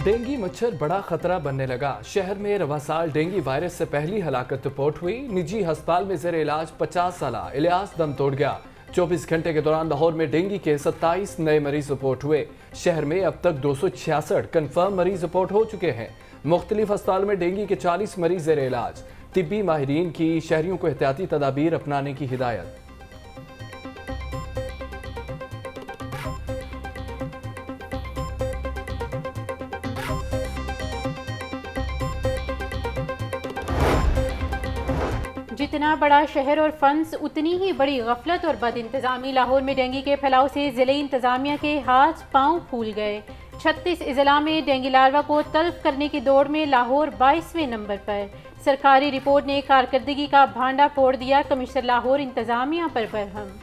Dengue मच्छर बड़ा खतरा बनने लगा। शहर में रवा साल डेंगू वायरस से पहली हलाकत रिपोर्ट हुई। निजी अस्पताल में जेर इलाज 50 साल इलियास दम तोड़ गया। 24 घंटे के दौरान लाहौर में डेंगू के 27 नए मरीज रिपोर्ट हुए। शहर में अब तक 266 कन्फर्म मरीज रिपोर्ट हो चुके हैं। मुख्तलिफ अस्पताल में डेंगू के 40 मरीज जेर इलाज। तिब्बी माहिरीन की शहरियों को एहतियाती तदाबीर अपनाने की हिदायत। जितना बड़ा शहर और फंस उतनी ही बड़ी गफलत और बद इंतज़ामी। लाहौर में डेंगू के फैलाव से ज़िले इंतज़ामिया के हाथ पांव फूल गए। 36 अजला में डेंगू लार्वा को तल्फ करने की दौड़ में लाहौर 22वें नंबर पर। सरकारी रिपोर्ट ने कारकर्दगी का भांडा फोड़ दिया। कमिश्नर लाहौर इंतज़ामिया पर बरहम।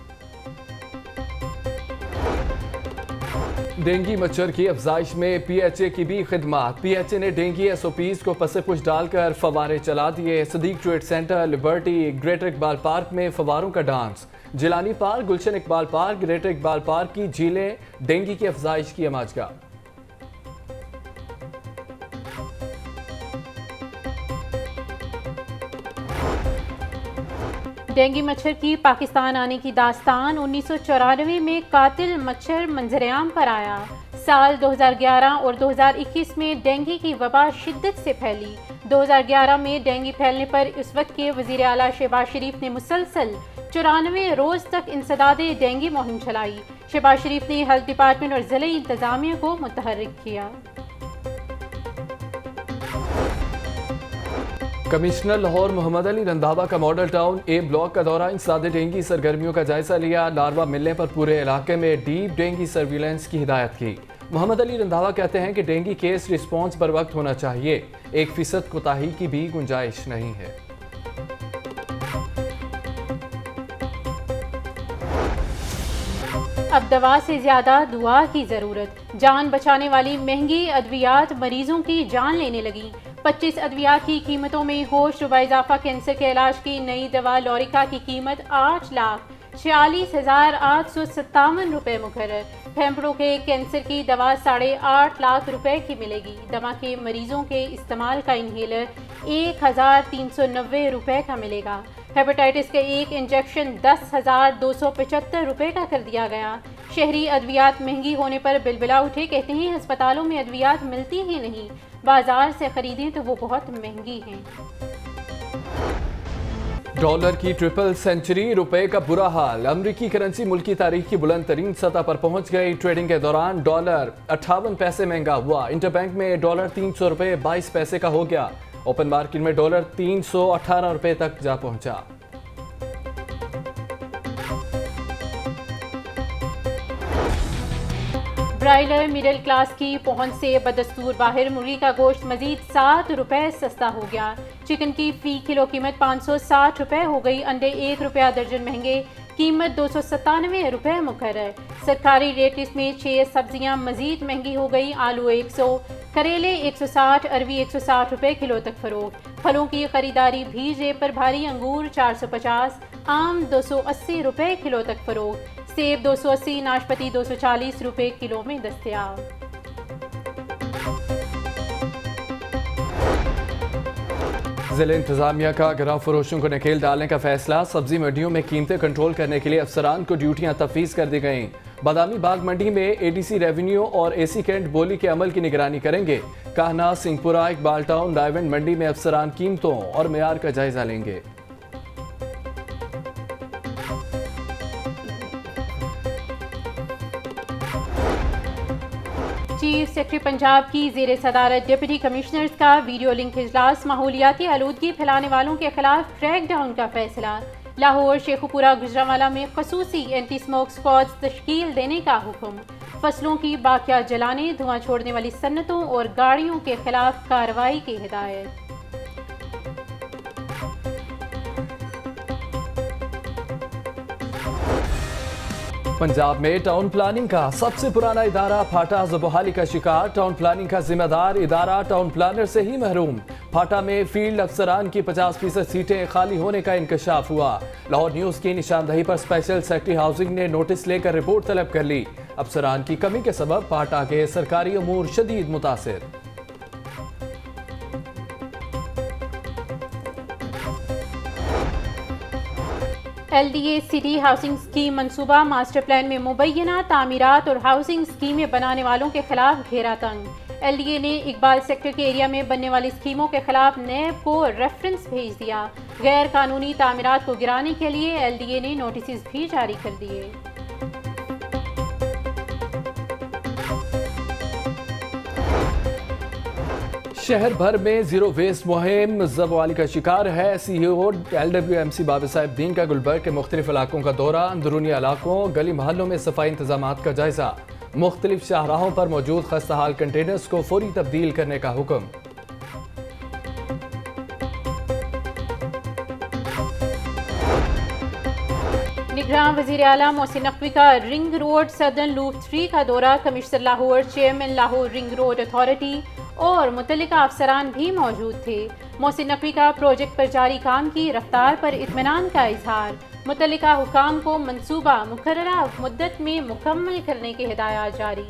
डेंगू मच्छर की अफजाइश में PHA की भी खिदमत। PHA ने डेंगू SOPs को पसे पुश डालकर फवारे चला दिए। Sadiq Trade Centre, Liberty, Greater Iqbal Park में फवारों का dance. Jilani park, Gulshan Iqbal park, Greater Iqbal Park की झीलें डेंगू की अफजाइश की आमाजगाह। डेंगू मच्छर की पाकिस्तान आने की दास्तान। 1994 में कातिल मच्छर मंजरेआम पर आया। साल 2011 और 2021 में डेंगू की वबा शिद्दत से फैली। 2011 में डेंगू फैलने पर उस वक्त के वज़ीर आला शहबाज शरीफ ने मुसलसल 94 रोज़ तक इंसदादे डेंगू मुहिम चलाई। शहबाज शरीफ ने हेल्थ डिपार्टमेंट और ज़िले इंतज़ामिया को मुतहर्रिक किया। कमिश्नर लाहौर मोहम्मद अली रंधावा का मॉडल टाउन A ब्लॉक का दौरा। इंसदादे डेंगू सरगर्मियों का जायजा लिया। लार्वा मिलने पर पूरे इलाके में डीप डेंगू सर्विलेंस की हिदायत की। मोहम्मद अली रंधावा कहते हैं कि डेंगू केस रिस्पॉन्स पर वक्त होना चाहिए। 1% कोताही की भी गुंजाइश नहीं है। अब दवा से ज्यादा दुआ की जरूरत। जान बचाने वाली महंगी अद्वियात मरीजों की जान लेने लगी। 25 अद्वियात की कीमतों में होश रुबा इजाफा। कैंसर के इलाज की नई दवा लॉरिका की कीमत 8,46,857 रुपये मुकर्रर। फेफड़ों के कैंसर की दवा 8.5 लाख रुपए की मिलेगी। दमा के मरीजों के इस्तेमाल का इन्हेलर 1,390 रुपए का मिलेगा। हेपेटाइटिस के एक इंजेक्शन 10,275 रुपए का कर दिया गया। शहरी अद्वियात महंगी होने पर बिलबिला उठे। कहते हैं अस्पतालों में अद्वियात मिलती ही नहीं, बाजार से खरीदें तो वो बहुत महंगी हैं। डॉलर की ट्रिपल सेंचुरी, रुपए का बुरा हाल। अमरीकी करेंसी मुल्की तारीख की बुलंद तरीन सतह पर पहुंच गई। ट्रेडिंग के दौरान डॉलर 58 पैसे महंगा हुआ। इंटरबैंक में डॉलर 300 रुपए 22 पैसे का हो गया। ओपन मार्केट में डॉलर 318 रुपए तक जा पहुंचा। ब्रायलर मिडिल क्लास की पहुंच से बदस्तूर बाहर। मुर्गी का गोश्त मजीद 7 रुपए सस्ता हो गया। चिकन की फी किलो कीमत 560 रुपए हो गई। अंडे 1 रुपया दर्जन महंगे, कीमत 297 रुपए मुकर्रर। सरकारी रेट लिस्ट में 6 सब्जियां मजीद महंगी हो गई। आलू 100, करेले 160, अरवी 160 रुपए किलो तक फरोख्त। फलों की खरीदारी भी जेब पर भारी। अंगूर 450, आम 280 रुपए किलो तक फरोख्त। सेब 280, नाशपाती 240 रुपए किलो में दस्तयाब। जिले इंतजामिया का गिराव फरोशों को नकेल डालने का फैसला। सब्जी मंडियों में कीमतें कंट्रोल करने के लिए अफसरान को ड्यूटियां तफवीज़ कर दी गईं। बादामी बाग मंडी में ADC रेवेन्यू और AC कैंट बोली के अमल की निगरानी करेंगे। कान्हा, सिंहपुरा, इकबाल टाउन, रायवंड मंडी में अफसरान कीमतों और मेयार का जायजा लेंगे। चीफ सेक्रेटरी पंजाब की ज़ेर सदारत डिप्टी कमिश्नर्स का वीडियो लिंक इजलास। माहौलियाती आलूदगी फैलाने वालों के खिलाफ क्रैक डाउन का फैसला। लाहौर, शेखुपुरा, गुजरांवाला में खसूसी एंटी स्मोक स्क्वाड्स तश्कील देने का हुक्म। फसलों की बाकियात जलाने, धुआं छोड़ने वाली सन्नतों और गाड़ियों के खिलाफ कार्रवाई की हिदायत। पंजाब में टाउन प्लानिंग का सबसे पुराना इदारा फाटा ज़बहाली का शिकार। टाउन प्लानिंग का जिम्मेदार इदारा टाउन प्लानर से ही महरूम। फाटा में फील्ड अफसरान की 50% सीटें खाली होने का इंकशाफ हुआ। लाहौर न्यूज़ की निशानदही पर स्पेशल सेक्रेटरी हाउसिंग ने नोटिस लेकर रिपोर्ट तलब कर ली। अफसरान की कमी के सबब फाटा के सरकारी अमूर शदीद मुतासिर। LDA सिटी हाउसिंग स्कीम मंसूबा मास्टर प्लान में मुबैना तामीरात और हाउसिंग स्कीमें बनाने वालों के खिलाफ घेरा तंग। LDA ने इकबाल सेक्टर के एरिया में बनने वाली स्कीमों के खिलाफ नैब को रेफरेंस भेज दिया। गैर कानूनी तामीरात को गिराने के लिए LDA ने नोटिस भी जारी कर दिए। शहर भर में जीरो वेस्ट मुहिम ज़बवाली का शिकार है। CEO LWMC बाबा साहिब दीन का गुलबर्ग के मुख्तलिफ इलाकों का दौरा, अंदरूनी इलाकों गली महलों में सफाई इंतजामात का जायजा, मुख्तलिफ शाहराहों पर मौजूद खस्ताहाल कंटेनर्स को फौरी तब्दील करने का हुक्म। निगरान वज़ीर आला मोहसिन नकवी का रिंग रोड सदर्न लूप 3 का दौरा, commissioner Lahore, chairman Lahore ring road authority और मुतल्लिका अफसरान भी मौजूद थे। मोहसिन नकवी का प्रोजेक्ट पर जारी काम की रफ्तार पर इत्मीनान का इजहार, मुतल्लिका हुकाम को मंसूबा मुकर्ररा मुद्दत में मुकम्मल करने की हिदायत जारी।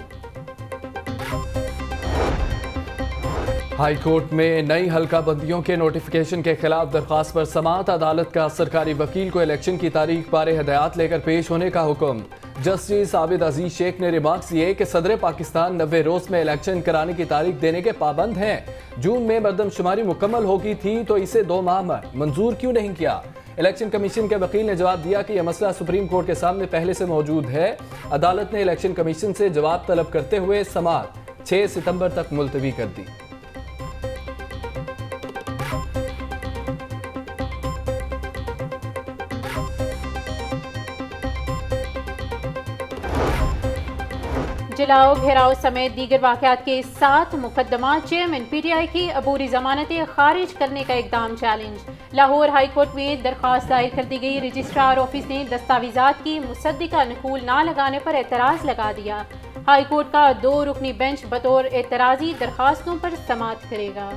हाई कोर्ट में नई हल्का बंदियों के नोटिफिकेशन के खिलाफ दरख्वास्त पर समाअत, अदालत का सरकारी वकील को इलेक्शन की तारीख बारे हिदायत लेकर पेश होने का हुक्म। जस्टिस आबिद अजीज शेख ने रिमार्क्स दिए कि सदर पाकिस्तान 90 रोज में इलेक्शन कराने की तारीख देने के पाबंद हैं। जून में मरदमशुमारी मुकम्मल होगी थी तो इसे 2 माह में मंजूर क्यों नहीं किया। इलेक्शन कमीशन के वकील ने जवाब दिया कि यह मसला सुप्रीम कोर्ट के सामने पहले से मौजूद है। अदालत ने इलेक्शन कमीशन से जवाब तलब करते हुए समाअत 6 सितंबर तक मुलतवी कर दी। जलाओ घेराव समेत दीगर वाक़यात के 7 मुकदमा, चेयरमैन PTI की अबूरी जमानतें खारिज करने का इकदाम चैलेंज। लाहौर हाई कोर्ट में दरख्वास्त दायर कर दी गई। रजिस्ट्रार ऑफिस ने दस्तावेजात की मुसद्दिका नकूल ना लगाने पर एतराज़ लगा दिया। हाई कोर्ट का 2 रुकनी बेंच बतौर एतराज़ी दरख्वास्तों पर समाअत करेगा।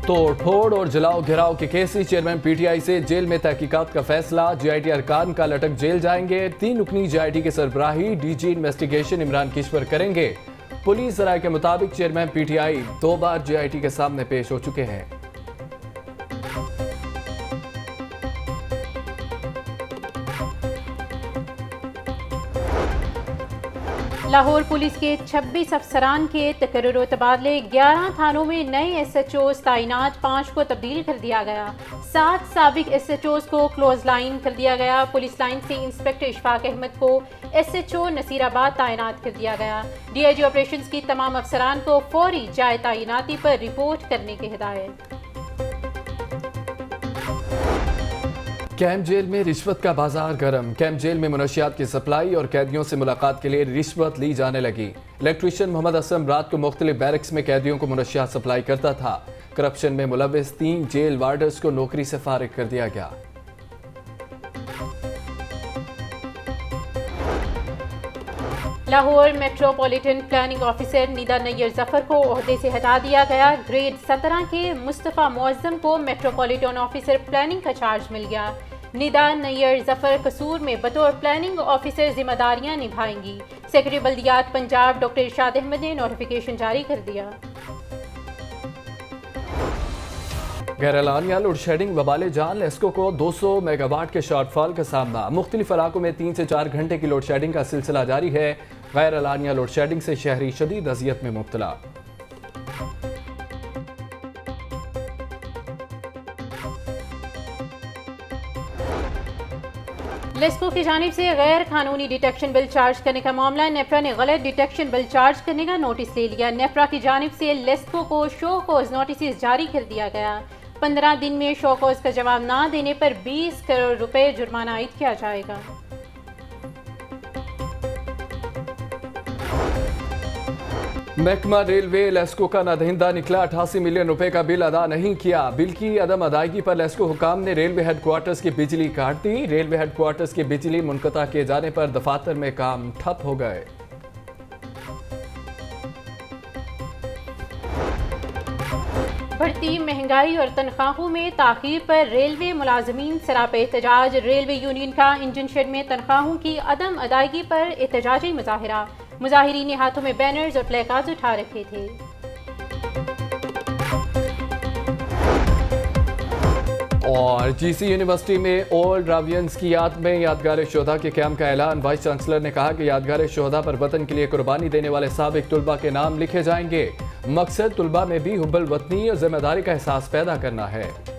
तोड़ फोड़ और जलाओ घिराव के केसी चेयरमैन PTI से जेल में तहकीकात का फैसला, JIT अरकान का लटक जेल जाएंगे। 3 रुकनी JIT के सरबराही DG इन्वेस्टिगेशन इमरान किश्वर करेंगे। पुलिस राय के मुताबिक चेयरमैन PTI 2 बार JIT के सामने पेश हो चुके हैं। लाहौर पुलिस के 26 अफसरान के तकर्रुर तबादले, 11 थानों में नए SHOs तैनात, 5 को तब्दील कर दिया गया। 7 साबिक SHOs को क्लोज लाइन कर दिया गया। पुलिस लाइन से इंस्पेक्टर इशफाक अहमद को SHO नसीराबाद तैनात कर दिया गया। DIG ऑपरेशंस की तमाम अफसरान को फौरी जाए तैनाती पर रिपोर्ट करने की हिदायत। कैंप जेल में रिश्वत का बाजार गर्म। कैंप जेल में मुनशियात की सप्लाई और कैदियों से मुलाकात के लिए रिश्वत ली जाने लगी। इलेक्ट्रीशियन मोहम्मद असलम रात को मुख्तलिफ बैरक्स में कैदियों को मुनशियात सप्लाई करता था। करप्शन में मुलविस 3 जेल वार्डर्स को नौकरी से फारिग कर दिया गया। Lahore metropolitan planning officer Nida Naiyar Zafar को ओहदे से हटा दिया गया। ग्रेड 17 के मुस्तफ़ा मुअज्जम को मेट्रोपॉलिटन ऑफिसर प्लानिंग का चार्ज मिल गया। निदा नैयर जफर कसूर में बतौर प्लानिंग ऑफिसर जिम्मेदारियां निभाएंगी। सेक्रेटरी बल्दियात पंजाब डॉक्टर इरशाद अहमद ने नोटिफिकेशन जारी कर दिया। गैरलानिया लोड शेडिंग वबाले जान, लेस्को को 200 मेगावाट के शॉर्टफॉल का सामना। मुख्तलिफ इलाकों में 3 से 4 घंटे की लोड शेडिंग का सिलसिला जारी है। गैरलानिया लोड शेडिंग से शहरी शदीद अजियत में मुब्तला। लेस्को की जानिब से गैर कानूनी डिटेक्शन बिल चार्ज करने का मामला, नेफ्रा ने गलत डिटेक्शन बिल चार्ज करने का नोटिस ले लिया। नेफ्रा की जानिब से लेस्को को शो कॉज नोटिस जारी कर दिया गया। 15 दिन में शो कॉज का जवाब ना देने पर 20 करोड़ रुपए जुर्माना आयद किया जाएगा। महकमा रेलवे लेस्को का नादहिंदा निकला। 88 मिलियन रुपए का बिल अदा नहीं किया। बिल की अदम अदायगी पर लेस्को हुकाम ने रेलवे हेडक्वार्टर्स की बिजली काट दी। रेलवे हेडक्वार्टर्स की बिजली मुनक़ता किए जाने पर दफातर में काम ठप हो गए। बढ़ती महंगाई और तनख्वाहों में ताख़ीर पर रेलवे मुलाजमीन सरापे एहतजाज। रेलवे यूनियन का इंजन शेड में तनख्वाहों की अदम अदायगी पर एहतजाजी मुजाहिरा। मुजाहिरीन ने हाथों में बैनर्स और प्लेकार्ड्स उठा रखे थे। और जीसी यूनिवर्सिटी में ओल्ड रावियंस की याद में यादगार शोधा के कैंप का ऐलान। वाइस चांसलर ने कहा कि यादगार शोधा पर वतन के लिए कुर्बानी देने वाले साबिक तुलबा के नाम लिखे जाएंगे। मकसद तुलबा में भी हुब्बुल वतनी और जिम्मेदारी का एहसास पैदा करना है।